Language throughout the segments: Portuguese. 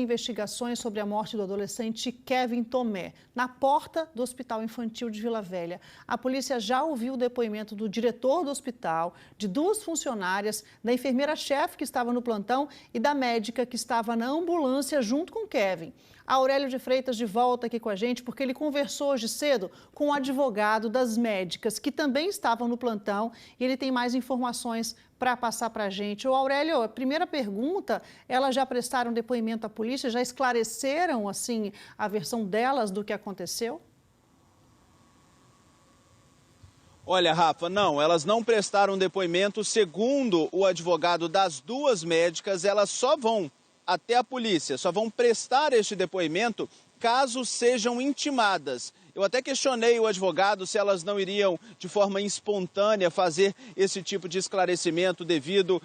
Investigações sobre a morte do adolescente Kevin Tomé, na porta do Hospital Infantil de Vila Velha. A polícia já ouviu o depoimento do diretor do hospital, de 2 funcionárias, da enfermeira-chefe que estava no plantão e da médica que estava na ambulância junto com Kevin. Aurélio de Freitas de volta aqui com a gente porque ele conversou hoje cedo com o advogado das médicas que também estavam no plantão e ele tem mais informações para passar para a gente. Ô Aurélio, a primeira pergunta, elas já prestaram depoimento à polícia, já esclareceram assim a versão delas do que aconteceu? Olha, Rafa, não, elas não prestaram depoimento. Segundo o advogado das 2 médicas, elas só vão até a polícia, só vão prestar este depoimento caso sejam intimadas. Eu até questionei o advogado se elas não iriam, de forma espontânea, fazer esse tipo de esclarecimento devido,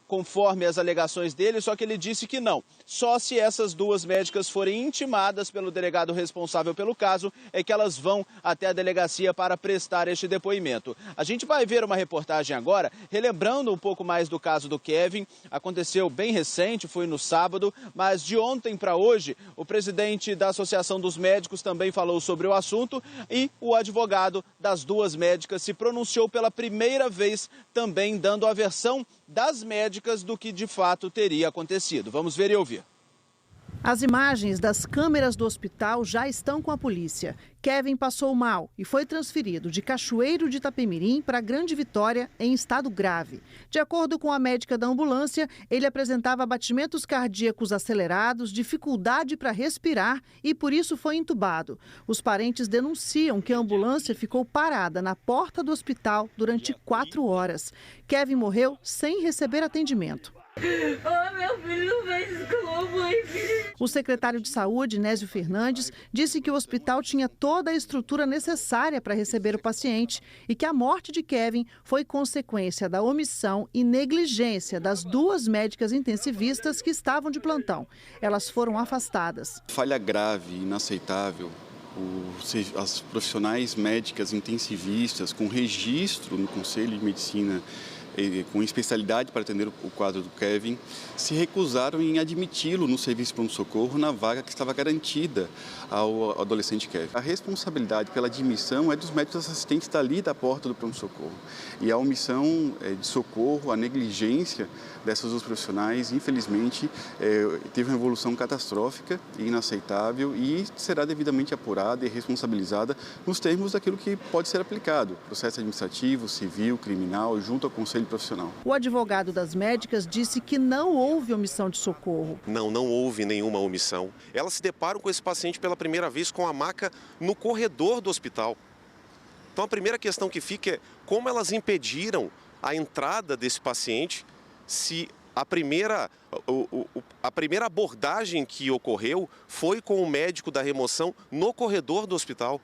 conforme as alegações dele, só que ele disse que não. Só se essas 2 médicas forem intimadas pelo delegado responsável pelo caso, é que elas vão até a delegacia para prestar este depoimento. A gente vai ver uma reportagem agora, relembrando um pouco mais do caso do Kevin. Aconteceu bem recente, foi no sábado, mas de ontem para hoje, o presidente da Associação dos Médicos também falou sobre o assunto e o advogado das 2 médicas se pronunciou pela primeira vez, também dando a versão das médicas do que de fato teria acontecido. Vamos ver e ouvir. As imagens das câmeras do hospital já estão com a polícia. Kevin passou mal e foi transferido de Cachoeiro de Itapemirim para Grande Vitória em estado grave. De acordo com a médica da ambulância, ele apresentava batimentos cardíacos acelerados, dificuldade para respirar e por isso foi entubado. Os parentes denunciam que a ambulância ficou parada na porta do hospital durante 4 horas. Kevin morreu sem receber atendimento. Oh, meu filho não fez isso com a mamãe, filho. O secretário de Saúde, Nésio Fernandes, disse que o hospital tinha toda a estrutura necessária para receber o paciente e que a morte de Kevin foi consequência da omissão e negligência das 2 médicas intensivistas que estavam de plantão. Elas foram afastadas. Falha grave, inaceitável. As profissionais médicas intensivistas com registro no Conselho de Medicina com especialidade para atender o quadro do Kevin, se recusaram em admiti-lo no serviço de pronto-socorro na vaga que estava garantida ao adolescente Kevin. A responsabilidade pela admissão é dos médicos assistentes dali da porta do pronto-socorro. E a omissão de socorro, a negligência dessas 2 profissionais, infelizmente, teve uma evolução catastrófica e inaceitável e será devidamente apurada e responsabilizada nos termos daquilo que pode ser aplicado, processo administrativo, civil, criminal, junto ao Conselho Profissional. O advogado das médicas disse que não houve omissão de socorro. Não houve nenhuma omissão. Elas se deparam com esse paciente pela primeira vez com a maca no corredor do hospital. Então a primeira questão que fica é como elas impediram a entrada desse paciente se a primeira abordagem que ocorreu foi com o médico da remoção no corredor do hospital.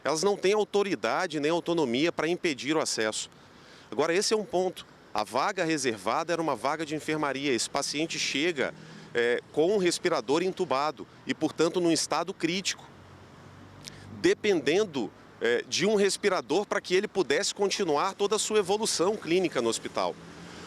Elas não têm autoridade nem autonomia para impedir o acesso. Agora, esse é um ponto. A vaga reservada era uma vaga de enfermaria. Esse paciente chega com um respirador entubado e, portanto, num estado crítico, dependendo de um respirador para que ele pudesse continuar toda a sua evolução clínica no hospital.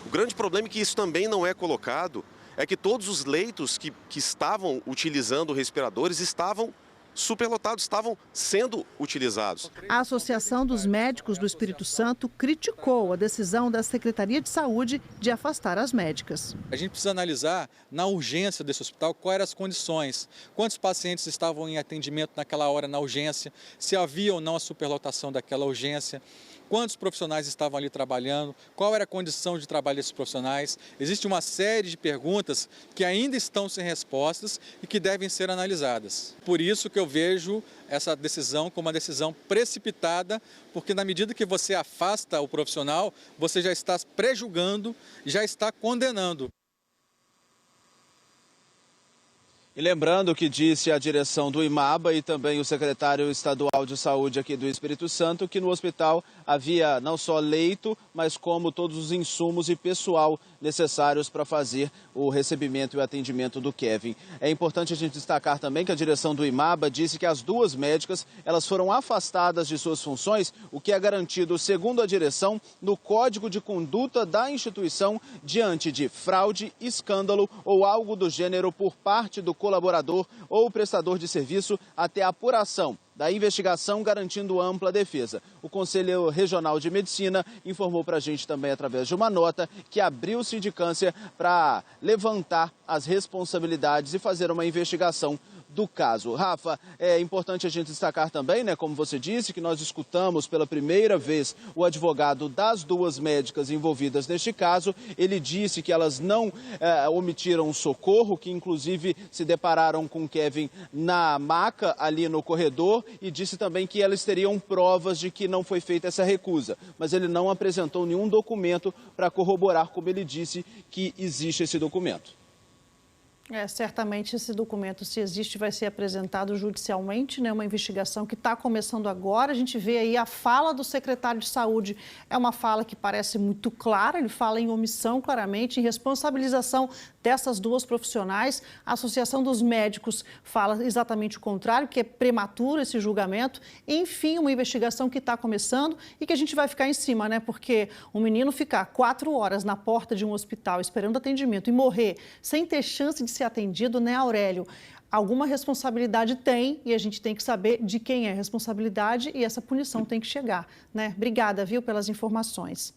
O grande problema é que isso também não é colocado, é que todos os leitos que estavam utilizando respiradores estavam superlotados, estavam sendo utilizados. A Associação dos Médicos do Espírito Santo criticou a decisão da Secretaria de Saúde de afastar as médicas. A gente precisa analisar na urgência desse hospital quais eram as condições, quantos pacientes estavam em atendimento naquela hora na urgência, se havia ou não a superlotação daquela urgência, quantos profissionais estavam ali trabalhando, qual era a condição de trabalho desses profissionais. Existe uma série de perguntas que ainda estão sem respostas e que devem ser analisadas. Por isso que eu vejo essa decisão como uma decisão precipitada, porque na medida que você afasta o profissional, você já está prejulgando, já está condenando. E lembrando que disse a direção do IMABA e também o secretário estadual de saúde aqui do Espírito Santo que no hospital havia não só leito, mas como todos os insumos e pessoal necessários para fazer o recebimento e o atendimento do Kevin. É importante a gente destacar também que a direção do IMABA disse que as duas médicas elas foram afastadas de suas funções, o que é garantido, segundo a direção, no Código de Conduta da instituição diante de fraude, escândalo ou algo do gênero por parte do colaborador ou prestador de serviço até a apuração da investigação, garantindo ampla defesa. O Conselho Regional de Medicina informou para a gente também, através de uma nota, que abriu sindicância para levantar as responsabilidades e fazer uma investigação do caso. Rafa, é importante a gente destacar também, né, como você disse, que nós escutamos pela primeira vez o advogado das duas médicas envolvidas neste caso. Ele disse que elas não omitiram socorro, que inclusive se depararam com Kevin na maca ali no corredor, e disse também que elas teriam provas de que não foi feita essa recusa. Mas ele não apresentou nenhum documento para corroborar, como ele disse, que existe esse documento. Certamente esse documento, se existe, vai ser apresentado judicialmente, né? Uma investigação que está começando agora. A gente vê aí a fala do secretário de Saúde, é uma fala que parece muito clara, ele fala em omissão claramente, em responsabilização dessas duas profissionais. A Associação dos Médicos fala exatamente o contrário, que é prematuro esse julgamento. Enfim, uma investigação que está começando e que a gente vai ficar em cima, né? Porque um menino ficar 4 horas na porta de um hospital esperando atendimento e morrer sem ter chance de ser atendido, né, Aurélio? Alguma responsabilidade tem e a gente tem que saber de quem é a responsabilidade e essa punição tem que chegar, né? Obrigada, viu, pelas informações.